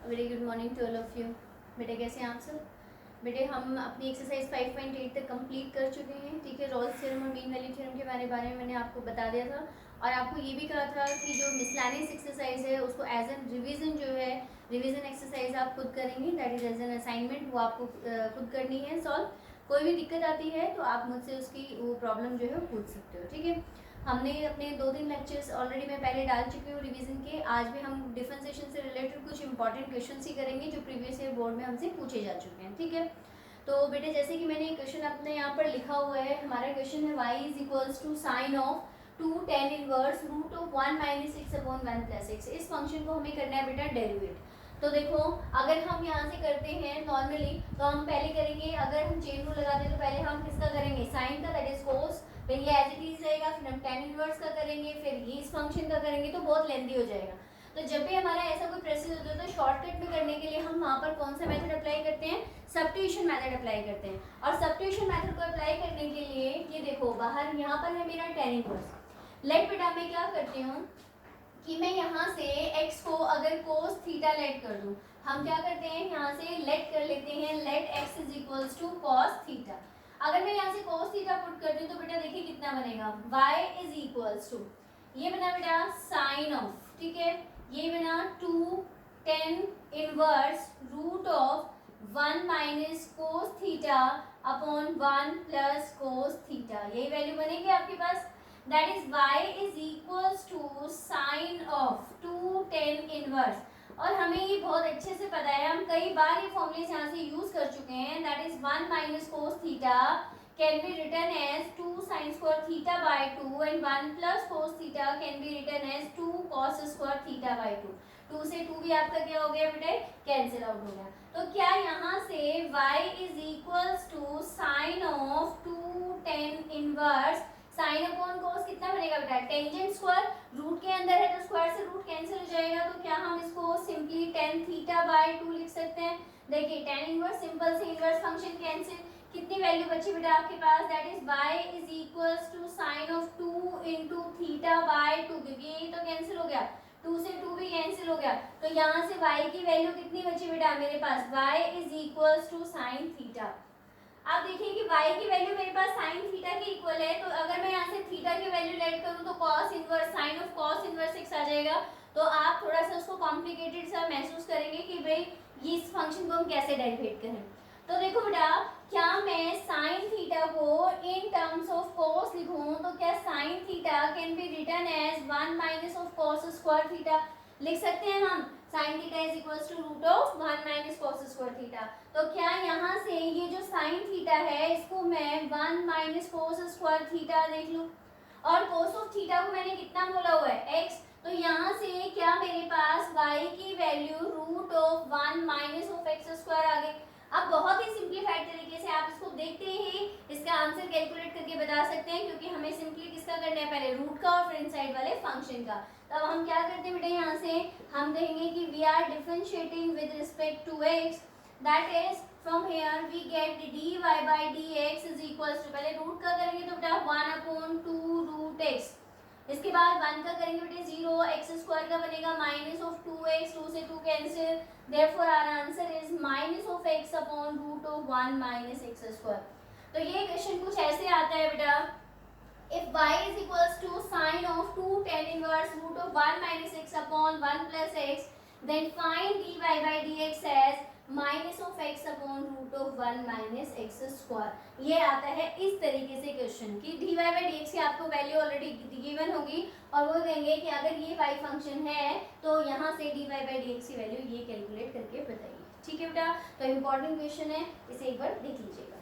Very good morning to all of you. बेटे कैसे हैं आप सब? बेटे हम अपनी एक्सरसाइज 5.8 तक कंप्लीट कर चुके हैं। ठीक है, रॉल्स थ्योरम और मीन वैल्यू थ्योरम के बारे में मैंने आपको बता दिया था और आपको ये भी कहा था कि जो मिसलेनियस एक्सरसाइज है उसको एज एन रिवीजन जो है रिवीजन एक्सरसाइज आप खुद करेंगे, that is as an assignment, वो आपको खुद करनी है सॉल्व। कोई भी दिक्कत आती है तो आप मुझसे उसकी वो प्रॉब्लम जो है पूछ सकते हो। ठीक है, हमने अपने 2-3 लेक्चर्स ऑलरेडी मैं पहले डाल चुकी हूँ रिवीजन के। आज भी हम डिफरेंशिएशन से रिलेटेड कुछ इंपॉर्टेंट क्वेश्चन ही करेंगे जो प्रीवियस ईयर बोर्ड में हमसे पूछे जा चुके हैं। ठीक है, तो बेटे जैसे कि मैंने क्वेश्चन अपने यहाँ पर लिखा हुआ है, हमारा क्वेश्चन है y is equals to sine of 2 tan inverse root of 1 minus x upon 1 plus x. इस फंक्शन को हमें करना है बेटा डेरिवेट। तो देखो, अगर हम यहाँ से करते हैं नॉर्मली तो हम पहले करेंगे, अगर हम चेन रूल लगाते हैं तो पहले हम किसका करेंगे, साइन का, दैट इज कोस, फिर ये एज इट इज रहेगा, फिर हम tan इनवर्स का करेंगे, फिर ये इस फंक्शन का करेंगे, तो बहुत लेंथी हो जाएगा। तो जब भी हमारा ऐसा कोई प्रोसेस होता है तो शॉर्टकट में करने के लिए हम वहाँ पर कौन सा मेथड अप्लाई करते हैं, सब्स्टिट्यूशन मेथड अप्लाई करते हैं। और सब्स्टिट्यूशन मेथड को अप्लाई करने के लिए ये देखो, बाहर यहाँ पर है मेरा tan इनवर्स। लेट बेटा मैं क्या करती हूँ कि मैं यहाँ से x को अगर cos थीटा लेट कर दूँ, हम क्या करते हैं यहाँ से लेट कर लेते हैं, let x is equals to cos theta. अगर मैं यहाँ से cos थीटा पुट करती हूँ तो बेटा देखिए कितना बनेगा, y इज इक्वल्स टू, ये बना बेटा साइन ऑफ, ठीक है, ये बना 2 tan inverse root of 1 minus cos theta upon 1 plus cos theta. यही वैल्यू बनेगी आपके पास, that is y is equals to sin of 2 tan inverse। और हमें ये बहुत अच्छे से पता है, हम कई बार ये फॉर्मूले यहाँ से यूज कर चुके हैं, that is 1 minus cos theta can be written as 2 sin square theta by 2 and 1 plus cos theta can be written as 2 cos square theta by 2। 2 से 2 भी आपका क्या हो गया बेटे, कैंसिल आउट हो गया। तो क्या यहाँ से y is equals to sin of 2 tan inverse sine upon कोस कितना बनेगा बेटा, टेंजेंट स्क्वायर, रूट के अंदर है तो स्क्वायर से रूट कैंसिल हो जाएगा, तो क्या हम इसको सिंपली tan थीटा बाय 2 लिख सकते हैं। देखिए tan इनवर्स, सिंपल से इनवर्स फंक्शन कैंसिल, कितनी वैल्यू बची बेटा आपके पास, that is y is equals to sine of 2 into theta by 2, क्योंकि ये तो कैंसिल हो गया, 2 से 2 भी कैंसिल हो गया, तो यहाँ से y की वैल्यू कितनी बची बेटा मेरे पास, y is equals to sine theta. आप देखिए कि y की वैल्यू मेरे पास sin थीटा के इक्वल है, तो अगर मैं यहाँ से थीटा की वैल्यू लेट करूँ तो cos inverse sin of cos inverse x आ जाएगा। तो आप थोड़ा सा उसको कॉम्प्लिकेटेड सा महसूस करेंगे कि भाई ये इस फंक्शन को हम कैसे डेरिवेट करें। तो देखो बेटा, क्या मैं sin थीटा को इन टर्म्स ऑफ cos लिखूँ तो क्या sin theta can be written as 1 minus of cos square theta, लिख सकते हैं हम, sin theta is equals to root of 1 minus cos square theta. तो क्या यहाँ से ये जो sin थीटा है इसको मैं 1 माइनस cos स्क्वायर थीटा देख लूँ, और cos ऑफ थीटा को मैंने कितना बोला हुआ है, x, तो यहाँ से क्या मेरे पास y की value root of 1 minus of x square आ गई। अब बहुत ही सिंप्लीफाइड तरीके से आप इसको देखते ही इसका आंसर कैलकुलेट करके बता सकते हैं, क्योंकि हमें सिंपली किसका करना है, पहले रूट का और फिर इनसाइड वाले फंक्शन का। तब हम क्या करते हैं बेटा, यहाँ से हम कहेंगे कि we are differentiating with respect to x, that is from here we get dy by dx is equals to, पहले रूट का करेंगे तो बेटा 1/2 रूट x, इसके बाद 1 का करेंगे बेटे 0, x स्क्वायर का बनेगा माइनस ऑफ 2x, 2 से 2 cancel, therefore our answer is minus of x upon root of 1 minus x square. तो ये क्वेश्चन कुछ ऐसे आता है बेटा, if y is equals to sin of 2 tan inverse root of 1 minus x upon 1 plus x, then find dy by dx as minus of x upon root of 1 minus x square. ये आता है इस तरीके से question की dy by dx की आपको value already given होगी, और वो कहेंगे कि अगर ये y फंक्शन है तो यहाँ से dy by dx की वैल्यू ये कैलकुलेट करके बताइए। ठीक है बेटा, तो इम्पोर्टेंट क्वेश्चन है, इसे एक बार देख लीजिएगा।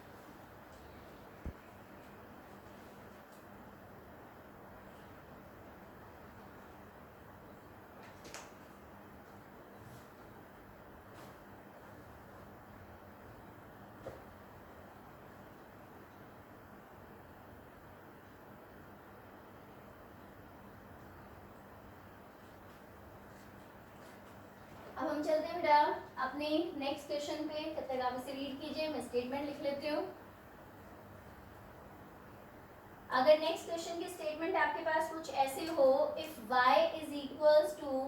अब हम चलते हैं बेटा अपने नेक्स्ट क्वेश्चन पे, तब तक आप इसे रीड कीजिए, मैं स्टेटमेंट लिख लेती हूँ। अगर नेक्स्ट क्वेश्चन की स्टेटमेंट आपके पास कुछ ऐसे हो, if y is equals to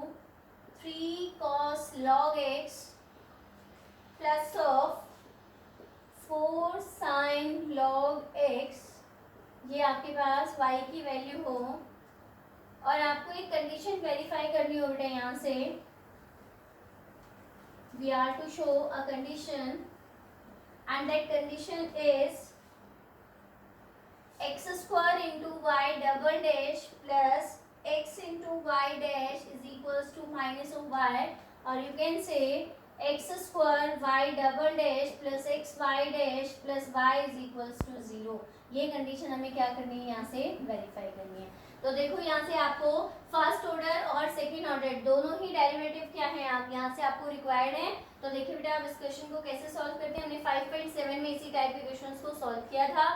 3 cos log x plus of 4 sine log x, ये आपके पास y की वैल्यू हो और आपको एक कंडीशन वेरीफाई करनी हो बेटा। यहाँ से we are to show a condition and that condition is x square into y double dash plus x into y dash is equals to minus of y, or you can say x square y double dash plus x y dash plus y is equals to 0। ये condition हमें क्या करनी है, यहाँ से verify करनी है। तो देखो यहाँ से आपको फर्स्ट ऑर्डर और सेकंड ऑर्डर दोनों ही डेरिवेटिव क्या है, आप यहाँ से आपको रिक्वायर्ड है। तो देखिए बेटा आप इस क्वेश्चन को कैसे सॉल्व करते हैं, हमने 5.7 में इसी टाइप के क्वेश्चंस को सॉल्व किया था।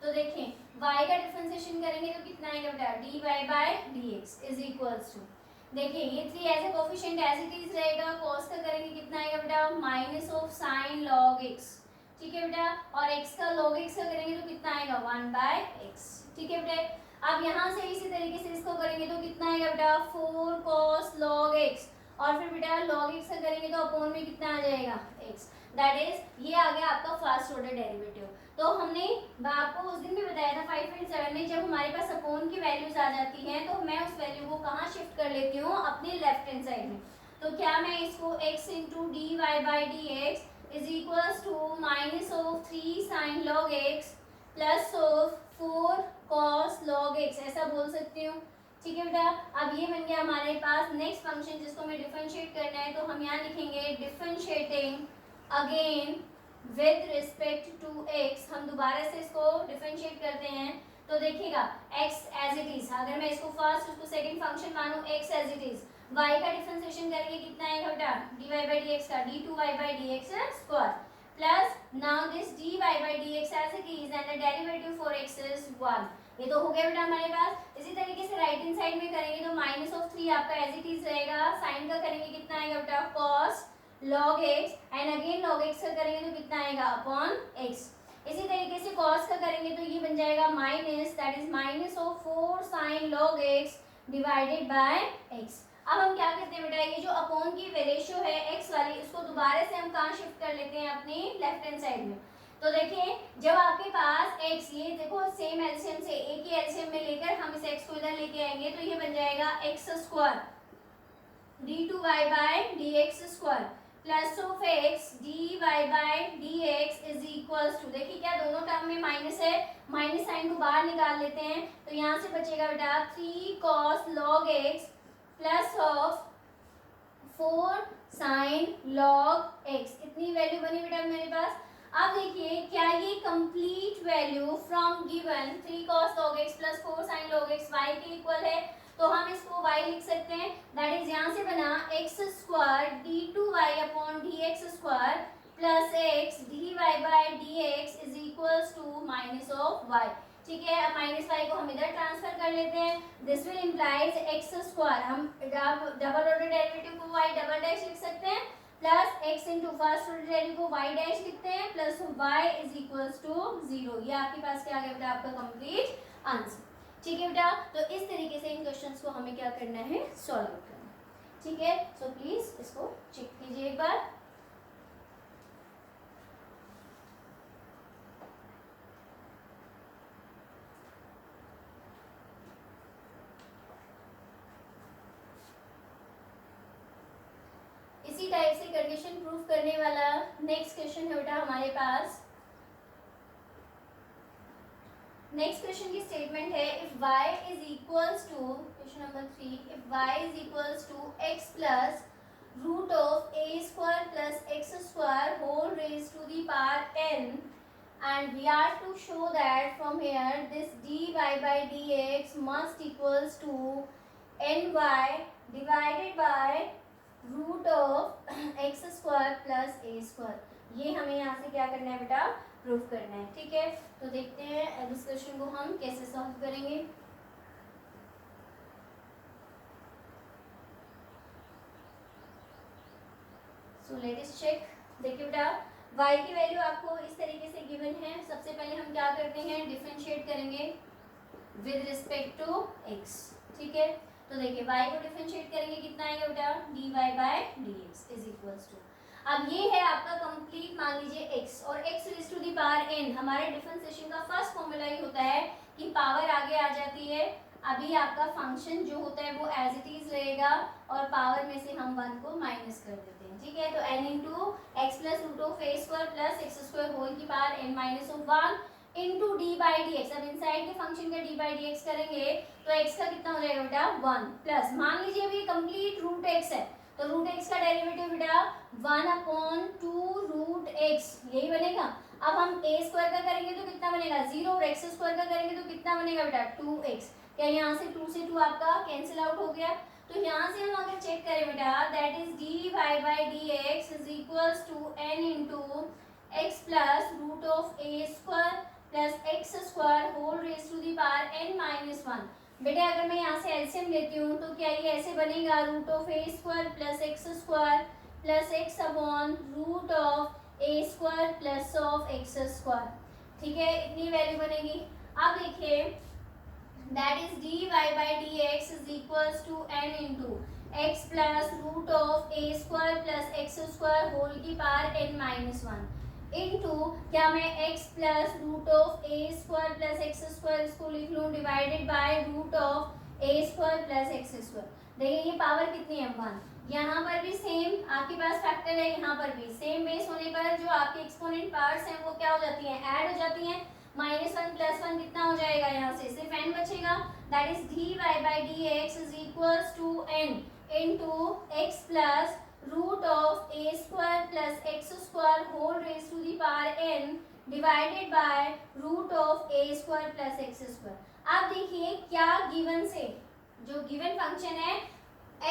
तो देखें y का डिफरेंशिएशन करेंगे तो कितना आएगा बेटा, dy by dx is equals to, देखिए ये 3 as a coefficient as it is रहेगा, cos का करेंगे कितना आएगा बेटा, minus of sine log x, ठीक है बेटा, और x का log x का करेंगे तो कितना आएगा 1 बाय x, ठीक है बेटा। अब यहाँ से इसी तरीके से इसको करेंगे तो कितना आएगा बेटा 4 cos log x, और फिर बेटा log x का करेंगे तो अपॉन में कितना आ जाएगा x, दैट इज ये आ गया आपका फर्स्ट ऑर्डर डेरिवेटिव। तो हमने आपको उस दिन भी बताया था 5.7 में, जब हमारे पास अपॉन की वैल्यूज आ जाती हैं तो मैं उस वैल्यू को कहाँ शिफ्ट कर लेती हूँ, अपने लेफ्ट हैंड साइड में। तो क्या मैं इसको x into D Y by D x is equals to minus of 3 sine log x plus of 4 cos log x ऐसा बोल सकती हूँ, ठीक है बेटा। अब ये बन गया हमारे पास नेक्स्ट फंक्शन जिसको हमें डिफरेंशिएट करना है। तो हम यहाँ लिखेंगे differentiating again with respect to x, हम दोबारा से इसको डिफरेंशिएट करते हैं। तो देखिएगा x एज इट इज, अगर मैं इसको फर्स्ट उसको सेकंड फंक्शन मानूं x as it is, y का डिफरेंशिएशन करेंगे कितना आएगा बेटा dy बाई dx का d2y by dx square plus now this dy by dx as it is and the derivative for x is 1। ये तो हो गया बेटा हमारे पास। इसी तरीके से राइट हैंड साइड में करेंगे तो माइनस ऑफ 3 आपका एज इट इज रहेगा, साइन का करेंगे कितना आएगा बेटा cos log x and again log x का करेंगे तो कितना आएगा अपॉन x। इसी तरीके से cos का करेंगे तो ये बन जाएगा minus, that is minus of 4 sin log x divided bye x। अब हम क्या करते हैं बेटा, ये जो अपॉन की रेशियो है x वाली, उसको दोबारा से हम कहाँ शिफ्ट कर लेते हैं, अपनी लेफ्ट हैंड साइड में। तो देखिए जब आपके पास x, ये देखो सेम एलसीएम से एक ही एलसीएम में लेकर हम इस x को इधर लेके आएंगे तो ये बन जाएगा x square d2y by dx square plus of x dy by dx is equals to, देखिए क्या दोनों टर्म में माइनस है, माइनस साइन को बाहर निकाल लेते हैं तो यहाँ से बचेगा बेटा 3 cos log x plus of 4 sin log x। इतनी वैल्यू बनी बेटा मेरे पास। अब देखिए क्या ये complete value from given 3 cos log x plus 4 sin log x y के इक्वल है, तो हम इसको y लिख सकते हैं, दैट इज यहाँ से बना x square d2y upon dx square plus x dy by dx is equals to minus of y, ठीक है। अब माइनस y को हम इधर ट्रांसफर कर लेते हैं, this will implies x square, हम डबल ऑर्डर डेरिवेटिव को y डबल डैश लिख सकते हैं plus x into first order derivative को y डैश लिखते हैं plus y is equals to 0। ये आपके पास क्या आ गया बेटा, आपका कंप्लीट आंसर, ठीक है बेटा। तो इस तरीके से इन क्वेश्चंस को हमें क्या करना है, सॉल्व करना, ठीक है। सो प्लीज इसको चेक कीजिए एक बार। इसी टाइप से कंडीशन प्रूफ करने वाला नेक्स्ट क्वेश्चन है बेटा हमारे पास। नेक्स्ट क्वेश्चन की स्टेटमेंट है if y is equals to, question number 3, if y is equals to x plus root of a square plus x square whole raise to the power n and we are to show that from here this dy by dx must equals to ny divided by root of x square plus a square. ये हमें यहाँ से क्या करना है बेटा, proof करना है, ठीक है। तो देखते हैं इस क्वेश्चन को हम कैसे सॉल्व करेंगे। So let us check. देखिए बेटा y की वैल्यू आपको इस तरीके से गिवन है। सबसे पहले हम क्या करते हैं, डिफरेंशिएट करेंगे विद रिस्पेक्ट टू x, ठीक है। तो देखिए y को डिफरेंशिएट करेंगे कितना आएगा बेटा dy by dx is equals to, अब ये है आपका कंप्लीट, मान लीजिए x और x raise to the power n, हमारे डिफरेंशिएशन का फर्स्ट फॉर्मूला ही होता है कि पावर आगे आ जाती है। अभी आपका फंक्शन जो होता है वो एज इट इज रहेगा और पावर में से हम 1 को माइनस कर देते हैं, ठीक है। तो n into x plus root of a square plus x square whole की power n minus of 1 into d by D x. अब इनसाइड के फंक्शन का डी बाई डी एक्स करेंगे तो x का कितना हो जाएगा बेटा 1 प्लस, मान लीजिए अभी कंप्लीट रूट x है तो रूट x का डेरिवेटिव बेटा 1/2 रूट x, यही बनेगा। अब हम a स्क्वायर का करेंगे तो कितना बनेगा 0 और x स्क्वायर का करेंगे तो कितना बनेगा बेटा 2x। क्या यहाँ से 2 से 2 आपका कैंसिल आउट हो गया। तो यहाँ से हम अगर चेक करें बेटा that is dy by D x is equals to n into x plus root of a square plus x square whole raise to the power n minus 1। बेटा अगर मैं यहाँ से एलसीएम लेती हूँ तो क्या ये ऐसे बनेगा root of a square plus x square plus x upon root of a square plus of x square, ठीक है, इतनी वैल्यू बनेगी। अब देखिए that is d Y by D x is equals to n into x plus root of a square plus x square whole की power n minus 1 into क्या मैं x plus root of a square plus x square इसको लिख लूँ divided by root of a square plus x square. देखिए ये power कितनी है 1, यहाँ पर भी सेम आपके पास फैक्टर है, यहाँ पर भी सेम बेस होने पर जो आपके एक्सपोनेंट पावर्स हैं वो क्या हो जाती हैं ऐड हो जाती हैं। -1 प्लस 1 कितना हो जाएगा, यहाँ से सिर्फ n बचेगा that is d Y by D x is equals to n into x plus root of a square plus x square whole raise to the power n divided by root of a square plus x square. आप देखिए क्या given से जो given function है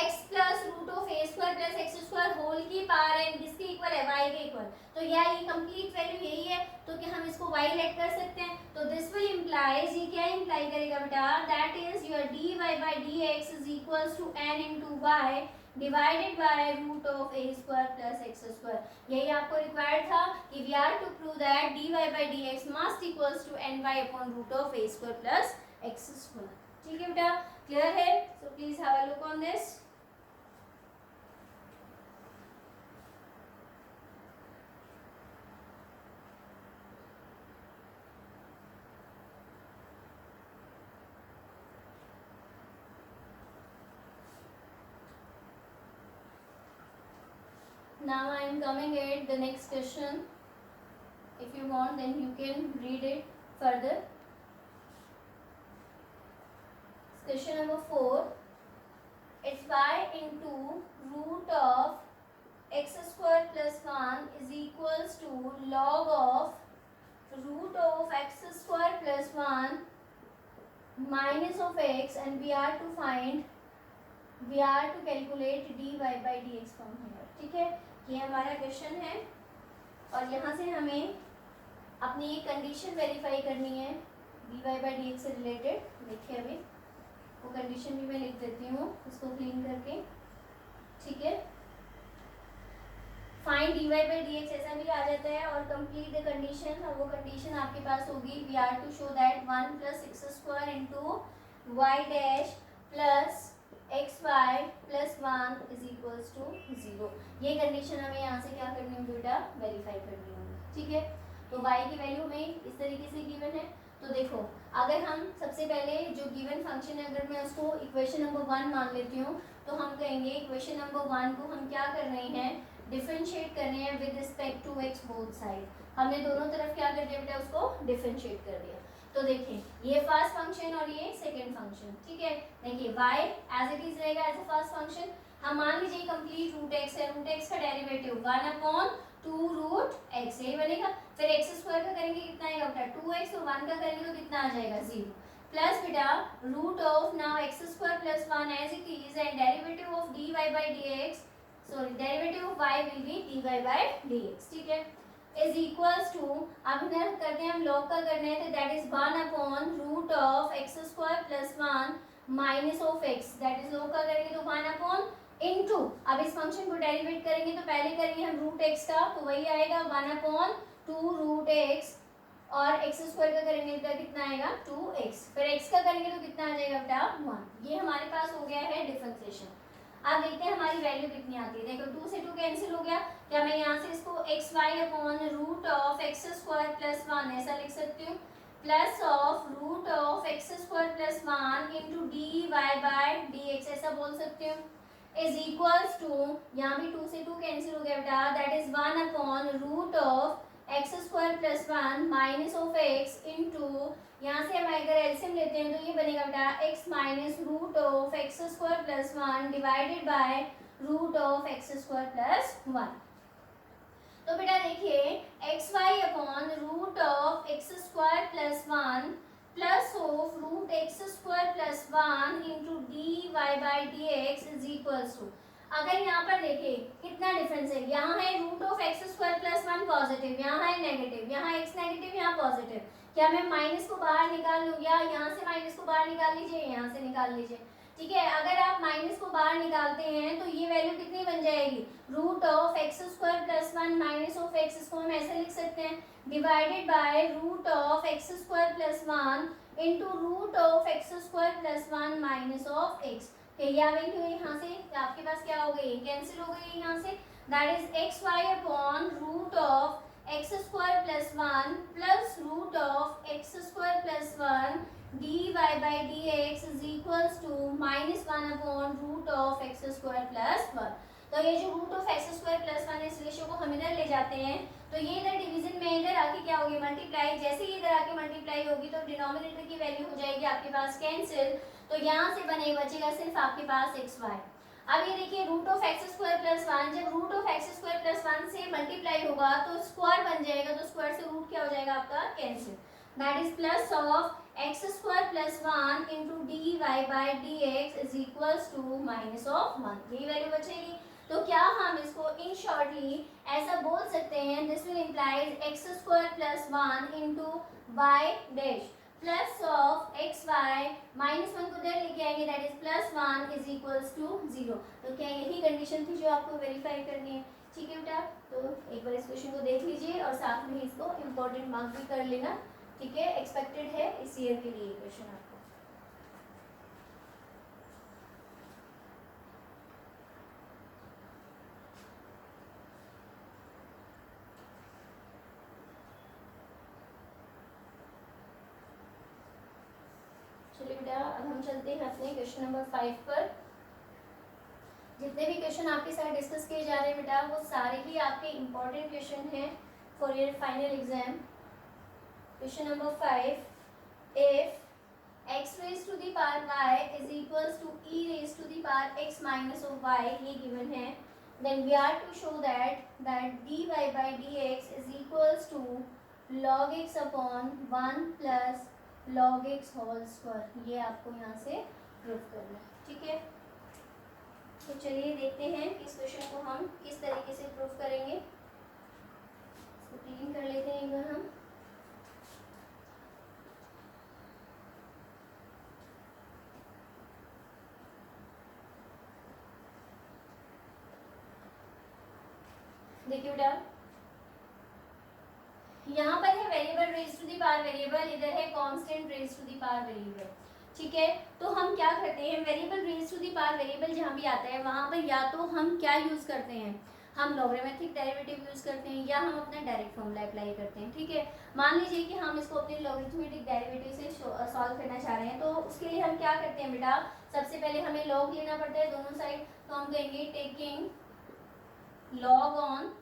x plus root of a square plus x square whole की power n किसके equal है y के इक्वल, तो या ये कंप्लीट वैल्यू यही है तो क्या हम इसको y लेट कर सकते हैं। तो दिस विल इम्प्लाइज, ये क्या इम्प्लाई करेगा बेटा that is your d Y by D x is equals to n into y divided by root of a square plus x square. यही आपको रिक्वायर्ड था कि we are to prove that d Y by D x must equals to n y upon root of a square plus x square, ठीक है बेटा, clear है। So please have a look on this. Now I am coming at the next question. If you want then you can read it further. Question number 4. It's y into root of x square plus 1 is equals to log of root of x square plus 1 minus of x, and we are to calculate dy by dx from here, ठीक है। ये हमारा question है और यहाँ से हमें अपनी एक कंडीशन वेरीफाई करनी है dy by dx से रिलेटेड। देखिए अभी वो कंडीशन भी मैं लिख देती हूँ इसको क्लीन करके, ठीक है। फाइंड dy by dx ऐसा भी आ जाता है और कंप्लीट द कंडीशन, और वो कंडीशन आपके पास होगी we are to show that 1 plus x square into y dash plus x y plus 1 is equals to 0। ये कंडीशन हमें यहाँ से क्या करनी होगी बेटा वेरीफाई करनी होगी, ठीक है। तो y की वैल्यू हमें इस तरीके से गिवन है। तो देखो अगर हम सबसे पहले जो गिवन फंक्शन है अगर मैं उसको इक्वेशन नंबर 1 मान लेती हूँ तो हम कहेंगे इक्वेशन नंबर 1 को हम क्या कर रहे हैं डिफरेंशिएट कर रहे हैं with respect to x both side. हमने दोनों तरफ क्या कर दिया बेटा उसको डिफरेंशिएट कर दिया। तो देखिए ये फर्स्ट फंक्शन और ये सेकंड फंक्शन, ठीक है। देखिए y एज इट इज रहेगा एज अ फर्स्ट फंक्शन। हम मान लीजिए कंप्लीट रूट x है, रूट x का डेरिवेटिव 1/2 रूट x यही बनेगा। फिर x स्क्वायर का करेंगे कितना आएगा बेटा 2x, और 1 का करेंगे तो कितना आ जाएगा 0 प्लस बेटा root of now x square plus 1 as it is and derivative of dy by dx, sorry derivative of y will be dy by dx, ठीक है, इज इक्वल्स टू, अब इधर करते हैं हम लॉग का करना है तो that is one by root of x square plus 1 minus of x, that is log का करेंगे तो 1 इनटू, अब इस फंक्शन को डेरिवेट करेंगे तो पहले करेंगे हम रूट एक्स का तो वही आएगा 1/2 रूट एक्स, और एक्स स्क्वायर का करेंगे तो कितना आएगा 2x, फिर x का करेंगे तो कितना आ जाएगा बेटा 1। ये हमारे पास हो गया है डिफरेंशिएशन। अब देखते हैं हमारी वैल्यू कितनी आती है। देखो 2 से 2 कैंसिल हो गया, क्या मैं यहाँ से इसको x y upon root of x square plus 1 ऐसा लिख सकती हूँ, plus of root of x square plus 1 into D y by d x ऐसा बोल सकती हूँ, इज इक्वल्स टू, यहाँ भी 2 से 2 कैंसिल हो गया बेटा, that is 1 upon root of x square plus 1 minus of x into, यहाँ से हम अगर एलसीएम लेते हैं तो ये बनेगा बेटा x minus root of x square plus 1 divided by root of x square plus 1। तो बेटा देखिए x y upon root of x square plus 1 plus of root x square plus 1 into D Y by D x is equals to, अगर यहाँ पर देखिए कितना difference है, यहाँ है root of x square plus 1 positive, यहाँ है नेगेटिव, यहाँ एक्स नेगेटिव, यहाँ पॉजिटिव, क्या मैं माइनस को बाहर निकाल लूँ, या यहाँ से माइनस को बाहर निकाल लीजिए, यहाँ से निकाल लीजिए, ठीक है। अगर आप माइनस को बाहर निकालते हैं तो ये वैल्यू कितनी बन जाएगी, root of x square plus 1 minus of x, इसको हम ऐसे लिख सकते हैं, divided by root of x square plus 1 into root of x square plus 1 minus of x. ये आ गई, तो यहाँ से आपके पास क्या हो गई, कैंसिल हो गई यहाँ से, that is x y upon root of x square plus 1 plus root of x square plus 1 d Y by D x is equals to minus 1 upon root of x square plus 1। तो ये जो root of x square plus 1 है इस ratio को हम इधर ले जाते हैं, तो ये इधर डिवीजन में इधर आके क्या होगी, मल्टीप्लाई, जैसे ही इधर आके मल्टीप्लाई होगी तो डिनोमिनेटर की वैल्यू हो जाएगी आपके पास कैंसिल, तो यहाँ से बचेगा सिर्फ आपके पास एक्स वाई। अब ये देखिए root of x square plus 1, जब root of x square plus 1 से मल्टीप्लाई होगा तो स्क्वायर बन जाएगा, तो स्क्वायर से रूट क्या हो जाएगा आपका cancel, that is plus of x square plus 1 into D Y by D x is equals to minus of 1, यही वैल्यू बचेगी। तो क्या हम इसको इन शॉर्टली ऐसा बोल सकते हैं, this will implies x square plus 1 into y dash plus of x y minus 1 को इधर लेके आएंगे, that is plus 1 is equals to 0। तो क्या यही कंडीशन थी जो आपको वेरीफाई करनी है, ठीक है बेटा। तो एक बार इस क्वेश्चन को देख लीजिए और साथ में इसको इम्पोर्टेंट मार्क भी कर लेना, ठीक है, एक्सपेक्टेड है इस ईयर के लिए क्वेश्चन आपको। चलिए बेटा अब हम चलते हैं अपने क्वेश्चन नंबर 5 पर। जितने भी क्वेश्चन आपके साथ डिस्कस किए जा रहे हैं बेटा वो सारे ही आपके इम्पोर्टेंट क्वेश्चन हैं for your final exam. Question number 5, if x raise to the power y is equals to e raise to the power x minus of y, ये गिवन है, then we are to show that dy by dx is equals to log x upon 1 plus log x whole square, ये आपको यहाँ से proof करना है, ठीक है। तो चलिए देखते हैं इस क्वेश्चन को हम किस तरीके से प्रूफ करेंगे। इसको क्लीन कर लेते हैं एक बार हम। देखिए बेटा यहाँ पर है variable raise to the power variable, इधर है constant raise to the power variable, ठीक है। तो हम क्या करते हैं, variable raise to the power variable जहाँ भी आता है वहाँ पर या तो हम क्या यूज़ करते हैं, हम लॉगरिथमिक डेरिवेटिव यूज़ करते हैं या हम अपना डायरेक्ट फॉर्मूला अप्लाई करते हैं, ठीक है। मान लीजिए कि हम इसको अपने लॉगरिथमिक डेरिवेटिव से सॉल्व करना चाह रहे हैं, तो उसके लिए हम क्या करते हैं बेटा, सबसे पहले हमें लॉग लेना पड़ता है दोनों साइड, तो हम कहेंगे taking log on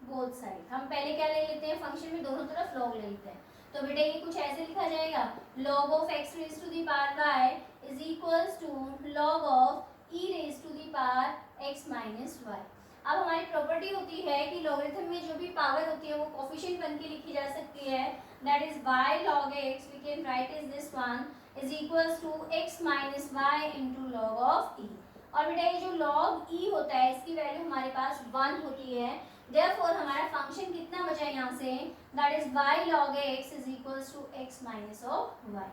both side. हम पहले क्या ले लेते हैं, फंक्शन में दोनों तरफ लॉग ले लेते हैं, तो बेटा ये कुछ ऐसे लिखा जाएगा, log of x raise to the power y is equals to log of e raise to the power x minus y। अब हमारी प्रॉपर्टी होती है कि लॉगरिथम में जो भी पावर होती है वो कोफिशिएंट बन के लिखी जा सकती है, that is y log x, we can write is this one is equals to x minus y into log of e। और बेटा ये जो log e होता है इसकी वैल्यू हमारे पास 1 होती है, therefore हमारा फंक्शन कितना बचा यहाँ से, that is y log x is equals to x minus of y।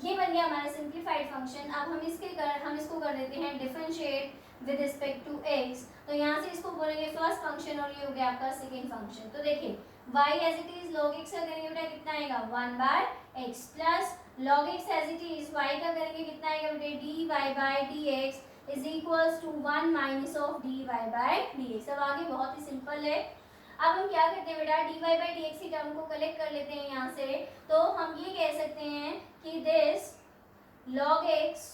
ये बन गया हमारा सिंप्लीफाइड फंक्शन। अब हम इसको कर देते हैं differentiate with respect to x, तो यहाँ से इसको बोलेंगे फर्स्ट फंक्शन और ये हो गया आपका सेकेंड फंक्शन। तो देखिए y as it is log x का करेंगे बेटा कितना आएगा 1 by x plus log x as it is y का करेंगे कितना आएगा बेटा dy by dx is equals to 1 minus of d Y by D x. अब आगे बहुत ही सिंपल है। अब हम क्या करते हैं बेटा, d Y by D x की टर्म को कलेक्ट कर लेते हैं यहाँ से। तो हम ये कह सकते हैं कि दिस log x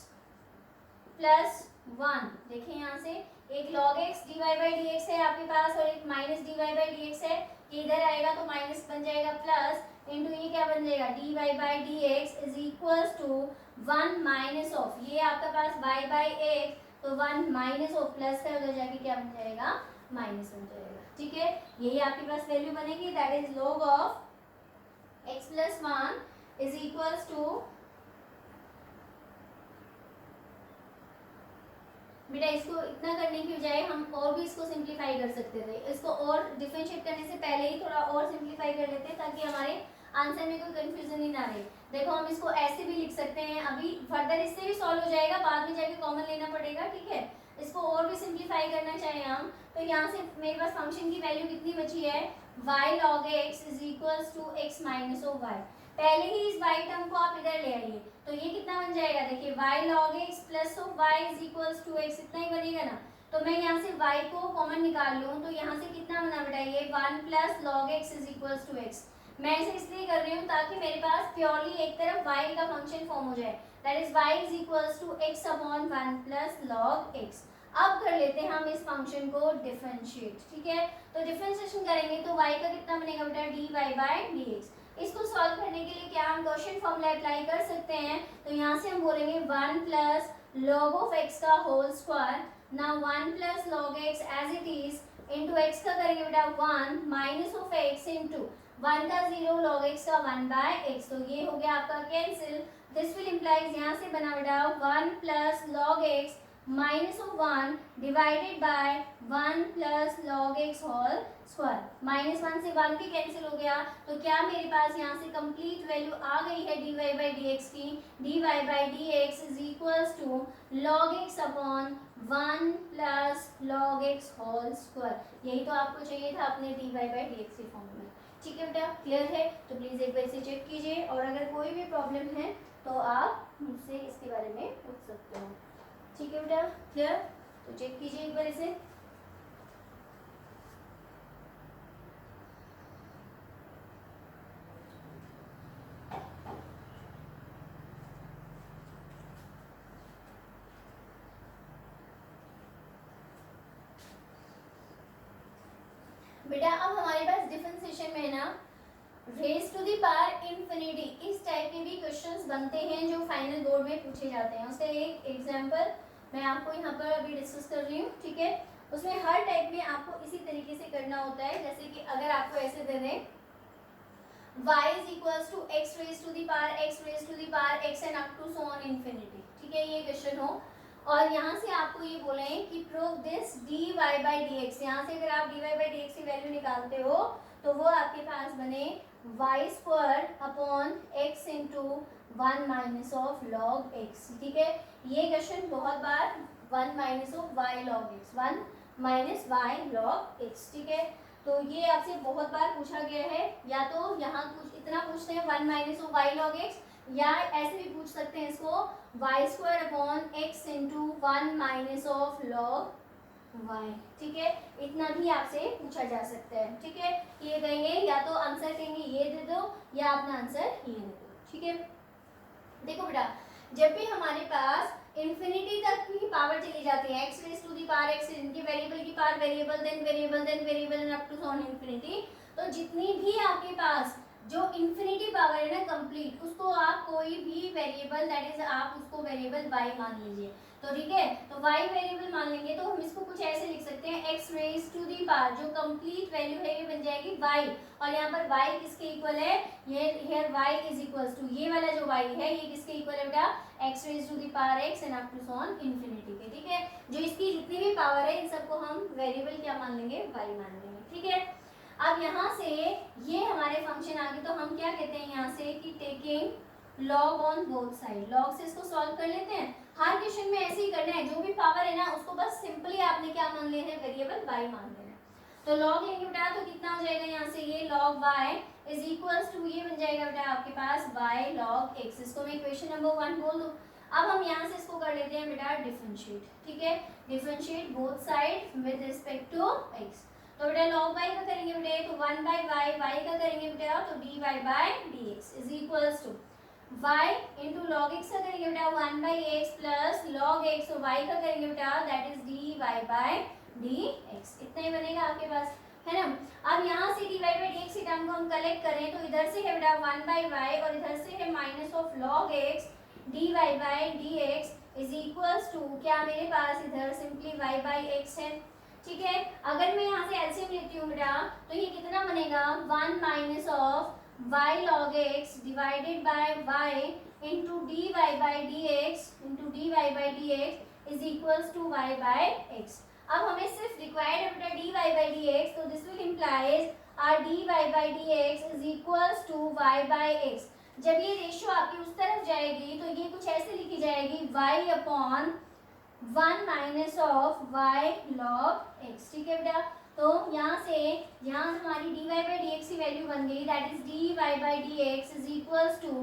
प्लस 1, देखिए यहाँ से एक log x d Y by D x है आपके पास और एक minus d Y by D x है। ये इधर आएगा तो माइनस बन जाएगा प्लस, इंटू ये क्या बन जाएगा d Y by D x is equals to 1 minus of, ये आपका पास y बाई एक्स, तो 1 माइनस ऑफ प्लस का उधर जाके क्या बन जाएगा माइनस बन जाएगा। ठीक है, यही आपके पास वैल्यू बनेगी, that is log of x plus 1 is equals to, बेटा इसको इतना करने की बजाय हम और भी इसको सिंप्लीफाई कर सकते थे। इसको और डिफरेंशिएट करने से पहले ही थोड़ा और सिंप्लीफाई कर लेते हैं ताकि हमारे आंसर में कोई कंफ्यूजन ही ना रहे। देखो हम इसको ऐसे भी लिख सकते हैं, अभी फर्दर इससे भी सॉल्व हो जाएगा, बाद में जाके कॉमन लेना पड़ेगा। ठीक है, इसको और भी सिंप्लीफाई करना चाहे हम, तो यहाँ से मेरे पास फंक्शन की वैल्यू कितनी बची है, y log x is equals to x minus of y। पहले ही इस y टर्म को आप इधर ले आइए, तो ये कितना बन जाएगा, देखिए y log x plus of y is equals to x, इतना ही बनेगा ना। तो मैं यहाँ से y को कॉमन निकाल लूँ तो यहाँ से कितना बना बेटा, ये 1 plus log x is equals to x। मैं इसे इसलिए कर रही हूँ ताकि मेरे पास प्योरली एक तरफ y का फंक्शन फॉर्म हो जाए, that is y is equals to x upon 1 plus log x। अब कर लेते हैं हम इस फंक्शन को डिफरेंशिएट। ठीक है, तो डिफरेंशिएशन करेंगे तो y का कितना बनेगा बेटा, d Y by D x. इसको सॉल्व करने के लिए क्या हम गॉसियन फॉर्मूला अप्लाई कर सकते हैं, तो यहाँ से हम बोलेंगे 1 प्लस log ऑफ x का होल स्क्वायर, ना 1 plus log x as it is into x का करेंगे बेटा 1 माइनस ऑफ x इंटू 1 का 0 log x का 1 बाय x, तो ये हो गया आपका कैंसिल। दिस विल इम्प्लाइज, यहाँ से बना बेटा 1 plus log x minus of 1 divided by 1 plus log x whole square. Minus 1 से 1 भी कैंसिल हो गया, तो क्या मेरे पास यहाँ से कंप्लीट वैल्यू आ गई है d Y by D x की, d Y by D x is equals to log x upon 1 plus log x whole square. यही तो आपको चाहिए था अपने d Y by D x के फॉर्म में। ठीक है बेटा, क्लियर है? तो प्लीज़ एक बार इसे चेक कीजिए और अगर कोई भी प्रॉब्लम है तो आप मुझसे इसके बारे में पूछ सकते हो। ठीक है बेटा, क्लियर? तो चेक कीजिए एक बार इसे। बेटा अब हमारे पास डिफरेंशिएशन में है ना raise to the power infinity, इस टाइप के भी क्वेश्चंस बनते हैं जो फाइनल बोर्ड में पूछे जाते हैं। उसका एक एग्जांपल मैं आपको यहाँ पर अभी डिस्कस कर रही हूँ। ठीक है, उसमें हर टाइप में आपको इसी तरीके से करना होता है। जैसे कि अगर आपको ऐसे दे दें y is equals to x raised to the power x and up to so on infinity, ठीक है, ये क्वेश्चन हो और यहाँ से आपको ये बोले कि prove this dy by dx। यहाँ से अगर आप dy by dx की वैल्यू निकालते हो तो वो आपके पास बने y square upon x into 1 minus of log x। ठीक है, ये क्वेश्चन बहुत बार 1 minus of y log x, 1 minus y log x। ठीक है, तो ये आपसे बहुत बार पूछा गया है, या तो यहाँ कुछ इतना पूछते हैं 1 minus of y log x, या ऐसे भी पूछ सकते हैं इसको y square upon x into 1 minus of log y। ठीक है, इतना भी आपसे पूछा जा सकता है। ठीक है, ये कहेंगे या तो आंसर कहेंगे ये दे दो या अपना आंसर ये दे दो। ठीक है, देखो बेटा जब भी हमारे पास इंफिनिटी तक की पावर चली जाती है, x raise to the power x, इनकी वेरिएबल की power variable then variable then variable and up to sworn infinity, तो जितनी भी आपके पास जो इंफिनिटी पावर है ना कंप्लीट, उसको आप कोई भी वेरिएबल दैट इज आप उसको वेरिएबल y मान लीजिए। तो ठीक है, तो y वेरिएबल मान लेंगे तो हम इसको कुछ ऐसे लिख सकते हैं x raise to the power, जो कंप्लीट वैल्यू है ये बन जाएगी y, और यहाँ पर y किसके इक्वल है, ये here y is equals to ये वाला जो y है ये किसके इक्वल है बेटा, x raise to the power x and up to sworn infinity के। ठीक है, जो इसकी जितनी भी पावर है इन सबको हम वेरिएबल क्या मान लेंगे, y मान लेंगे। ठीक है, अब यहाँ से ये हमारे फंक्शन आ गए तो हम क्या कहते हैं यहाँ से कि taking log on both side, log से इसको सॉल्व कर लेते हैं। हर क्वेश्चन में ऐसे ही करना है, जो भी पावर है ना उसको बस सिंपली आपने क्या मान लेना है, वेरिएबल y मान लेना है। तो लॉग लेंगे बेटा तो कितना हो जाएगा यहाँ से, ये log y is equals to ये बन जाएगा बेटा आपके पास y log x। इसको मैं इक्वेशन नंबर 1 बोल दूँ। अब हम यहाँ से इसको कर लेते हैं बेटा डिफरेंशिएट, ठीक है, differentiate both side with respect to x। तो बेटा log y का करेंगे बेटा तो 1 बाई वाई, वाई का करेंगे बेटा तो dy by dx is equals to y into log x का करेंगे बेटा 1 by x plus log x, तो y का करेंगे बेटा that is dy by dx। इतना ही बनेगा आपके पास, है ना। अब यहाँ से dy बाई dx की टर्म को हम कलेक्ट करें तो इधर से है बेटा 1 बाई वाई और इधर से है minus of log x dy by dx is equals to क्या मेरे पास इधर सिंपली y बाई x है, ठीक है। अगर मैं यहाँ से एलसीएम लेती हूँ बेटा तो ये कितना बनेगा 1 minus of y log x divided by y into dy by dx is equals to y by x। अब हमें सिर्फ रिक्वायर्ड है बेटा dy बाई dx, तो this will implies are dy by dx is equals to y by x। जब ये ratio आपकी उस तरफ जाएगी तो ये कुछ ऐसे लिखी जाएगी y upon 1 minus of y log x, ठीक है बेटा। तो यहाँ से यहाँ हमारी dy बाई dx की वैल्यू बन गई that is dy by dx is equals to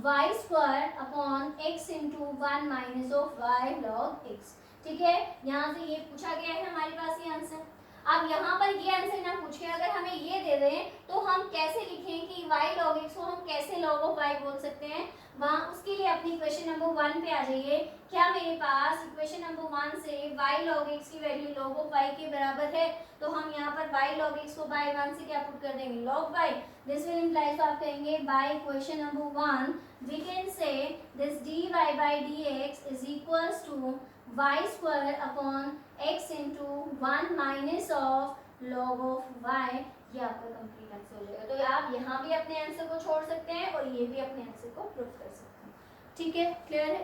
y square upon x into 1 minus of y log x, ठीक है। यहाँ से ये पूछा गया है हमारे पास ये आंसर। अब यहाँ पर ये आंसर ना पूछे, अगर हमें ये दे दें तो हम कैसे लिखें कि y log x को हम कैसे log ऑफ y बोल सकते हैं, वहाँ उसके लिए अपनी इक्वेशन नंबर 1 पे आ जाइए। क्या मेरे पास इक्वेशन नंबर 1 से y log x की वैल्यू log ऑफ y के बराबर है, तो हम यहाँ पर y log x को बाय 1 से क्या पुट कर देंगे log y। This will imply, तो आप कहेंगे by equation number 1 we can say this dy by dx is equals to y square upon x into 1 minus of log of y। ये आपका कंप्लीट आंसर हो जाएगा। तो आप यहाँ भी अपने आंसर को छोड़ सकते हैं और ये भी अपने आंसर को प्रूव कर सकते हैं, ठीक है, क्लियर है।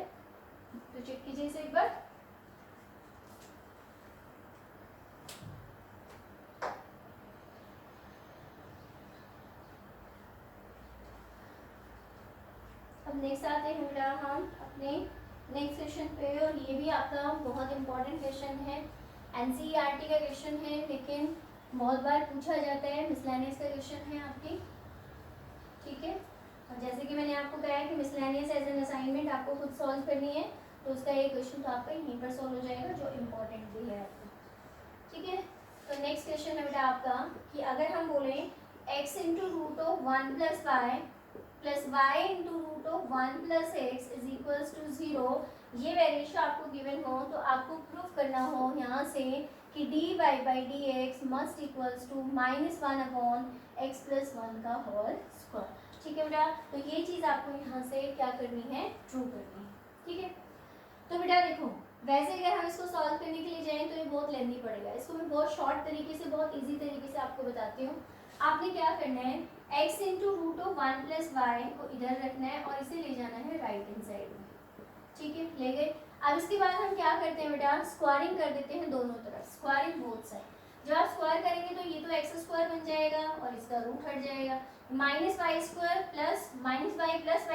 तो चेक कीजिए इसे एक बार। अब नेक्स्ट आते हैं बेटा हम अपने नेक्स्ट क्वेश्चन पे, और ये भी आपका बहुत इंपॉर्टेंट क्वेश्चन है, एनसीईआरटी का क्वेश्चन है, लेकिन बहुत बार पूछा जाता है, मिसलेनियस का क्वेश्चन है आपकी, ठीक है। और जैसे कि मैंने आपको कहा है कि मिसलेनियस एज एन असाइनमेंट आपको खुद सॉल्व करनी है, तो उसका एक क्वेश्चन तो आपका यहीं पर सॉल्व हो जाएगा जो इम्पोर्टेंट भी है आपका, ठीक है। तो नेक्स्ट क्वेश्चन है बेटा आपका कि अगर हम बोलें x into root of 1 plus y plus y into root of 1 plus x is equals to 0, ये वैल्यूज आपको गिवन हो तो आपको प्रूफ करना हो यहाँ से कि dy by dx must equals to -1 upon x plus 1 का होल स्क्वायर, ठीक है बेटा। तो ये चीज़ आपको यहाँ से क्या करनी है, ट्रू करनी है, ठीक है। तो बेटा देखो, वैसे अगर हम इसको सॉल्व करने के लिए जाएं तो ये बहुत लेंदी पड़ेगा, इसको मैं बहुत शॉर्ट तरीके से, बहुत इजी तरीके से आपको बताती हूँ। आपने क्या करना है, x into root of 1 plus y को इधर रखना है और इसे ले जाना है राइट हैंड साइड में, ठीक है, ले गए। अब इसके बाद हम क्या करते हैं बेटा, स्क्वायरिंग कर देते हैं दोनों तरफ, स्क्वायरिंग बोथ साइड। जब आप स्क्वायर करेंगे तो ये तो एक्स स्क्वायर बन जाएगा और इसका रूट हट जाएगा, minus y square plus y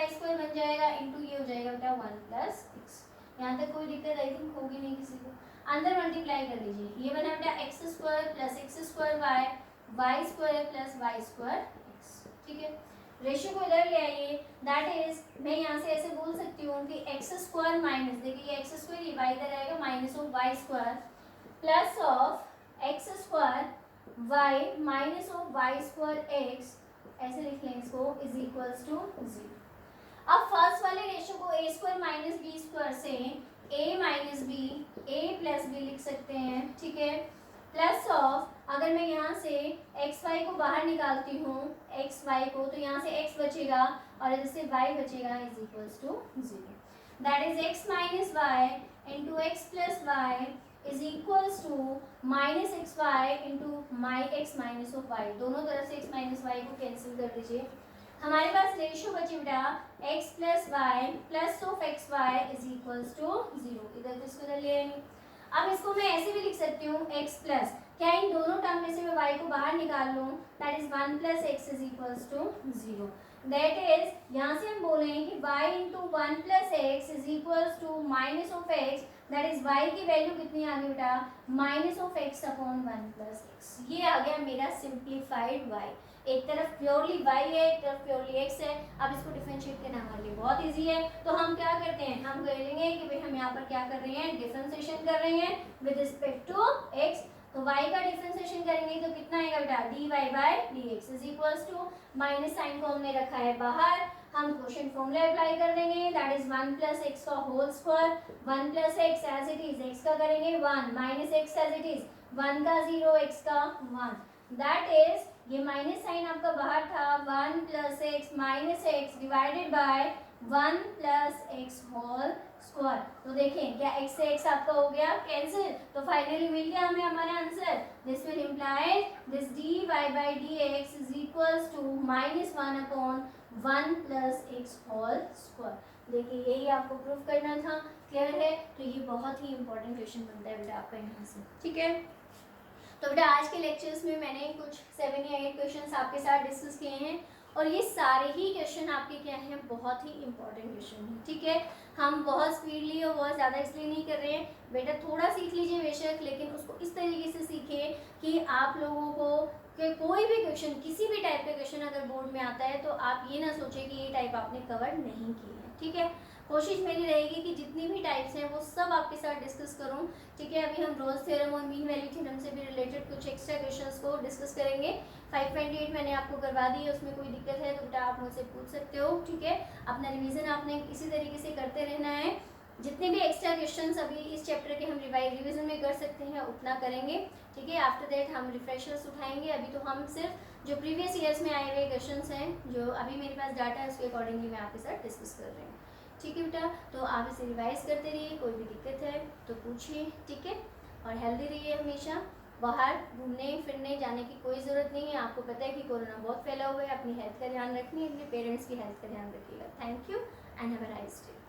square बन जाएगा इंटू ये हो जाएगा बेटा 1 प्लस एक्स। यहाँ तक कोई दिक्कत आई थिंक होगी नहीं किसी को। अंदर मल्टीप्लाई कर लीजिए, ये बना बेटा x square plus x square y square plus y square x, ठीक है। रेशियो को इधर ले आइए, दैट इज मैं यहाँ से ऐसे बोल सकती हूँ कि एक्स स्क्वायर माइनस, देखिए ये एक्स स्क्वायर ये वाई इधर आएगा minus of y square plus of x square y minus of y square x, ऐसे लिख लें इसको, इज इक्वल्स टू 0। अब फर्स्ट वाले रेशियो को ए स्क्वायर माइनस बी स्क्वायर से ए माइनस बी ए प्लस बी लिख सकते हैं, ठीक है, प्लस ऑफ, अगर मैं यहाँ से एक्स वाई को बाहर निकालती हूँ एक्स वाई को, तो यहाँ से एक्स बचेगा और इधर से वाई बचेगा, is equals to 0। That is x minus y into x plus y is equals to minus x y into my x minus of y. दोनों तरफ से एक्स माइनस वाई को कैंसिल कर दीजिए, हमारे पास रेशियो बची बेटा x plus y plus of x y is equals to 0। इधर तो इसको इधर ले आएंगे। अब इसको मैं ऐसे भी लिख सकती हूँ x प्लस, क्या इन दोनों टर्म में से मैं y को बाहर निकाल लूँ, that is 1 plus x is equals to 0। That is यहाँ से हम बोले हैं कि y into 1 plus x is equals to minus of x that is y की वैल्यू कितनी आ गई बेटा, minus of x upon 1 plus x. ये आ गया मेरा सिंप्लीफाइड y। एक तरफ प्योरली y है, एक तरफ प्योरली x है। अब इसको डिफरेंशिएट करना हमारे लिए बहुत इजी है, तो हम क्या करते हैं, हम कहेंगे कि भाई हम यहाँ पर क्या कर रहे हैं, डिफरेंशिएशन कर रहे हैं विद रिस्पेक्ट टू x। तो y का डिफरेंशिएशन करेंगे तो कितना आएगा बेटा, dy by dx is equals to, minus sign को हमने रखा है बाहर, हम क्वोशिएंट फॉर्मूला अप्लाई कर देंगे, दैट इज 1 प्लस एक्स का whole square, 1 plus x as it is, x का करेंगे 1 minus x as it is, 1 का 0 एक्स का 1, दैट इज, ये माइनस साइन आपका बाहर था, 1 plus x minus x divided by 1 plus x whole square. तो देखें क्या x से x आपका हो गया कैंसिल, तो फाइनली मिल गया हमें हमारा answer. This will imply this dy by dx is equals to minus 1 upon 1 plus x whole square. देखिए यही आपको प्रूफ करना था, क्लियर है। तो ये बहुत ही इंपॉर्टेंट क्वेश्चन बनता है बेटा आपका यहाँ से, ठीक है। तो बेटा आज के लेक्चर्स में मैंने कुछ 7 या 8 क्वेश्चन आपके साथ डिस्कस किए हैं, और ये सारे ही क्वेश्चन आपके क्या हैं, बहुत ही इंपॉर्टेंट क्वेश्चन हैं, ठीक है। हम बहुत स्पीडली और बहुत ज़्यादा इसलिए नहीं कर रहे हैं, बेटा थोड़ा सीख लीजिए बेशक, लेकिन उसको इस तरीके से सीखिए कि आप लोगों को कि कोई भी क्वेश्चन, किसी भी टाइप का क्वेश्चन अगर बोर्ड में आता है तो आप ये ना सोचें कि ये टाइप आपने कवर नहीं की है, ठीक है। कोशिश मेरी रहेगी कि जितनी भी टाइप्स हैं वो सब आपके साथ डिस्कस करूं, ठीक है। अभी हम रोल्स थ्योरम और मीन वैल्यू थ्योरम से भी रिलेटेड कुछ एक्स्ट्रा क्वेश्चंस को डिस्कस करेंगे। 5.8 मैंने आपको करवा दी है, उसमें कोई दिक्कत है तो बेटा आप मुझसे पूछ सकते हो, ठीक है। अपना रिवीजन आपने इसी तरीके से करते रहना है। जितने भी एक्स्ट्रा क्वेश्चंस अभी इस चैप्टर के हम रिवीजन में कर सकते हैं उतना करेंगे, ठीक है। आफ्टर दैट हम रिफ्रेशर्स उठाएंगे। अभी तो हम सिर्फ जो प्रीवियस ईयर्स में आए हुए क्वेश्चंस हैं, जो अभी मेरे पास डाटा है, उसके अकॉर्डिंगली मैं आपके साथ डिस्कस कर रही हूँ, ठीक है बेटा। तो आप इसे रिवाइज करते रहिए, कोई भी दिक्कत है तो पूछिए, ठीक है। और हेल्दी रहिए हमेशा, बाहर घूमने फिरने जाने की कोई ज़रूरत नहीं है। आपको पता है कि कोरोना बहुत फैला हुआ है, अपनी हेल्थ का ध्यान रखिए, अपने पेरेंट्स की हेल्थ का ध्यान रखिएगा। Thank you and have a nice day.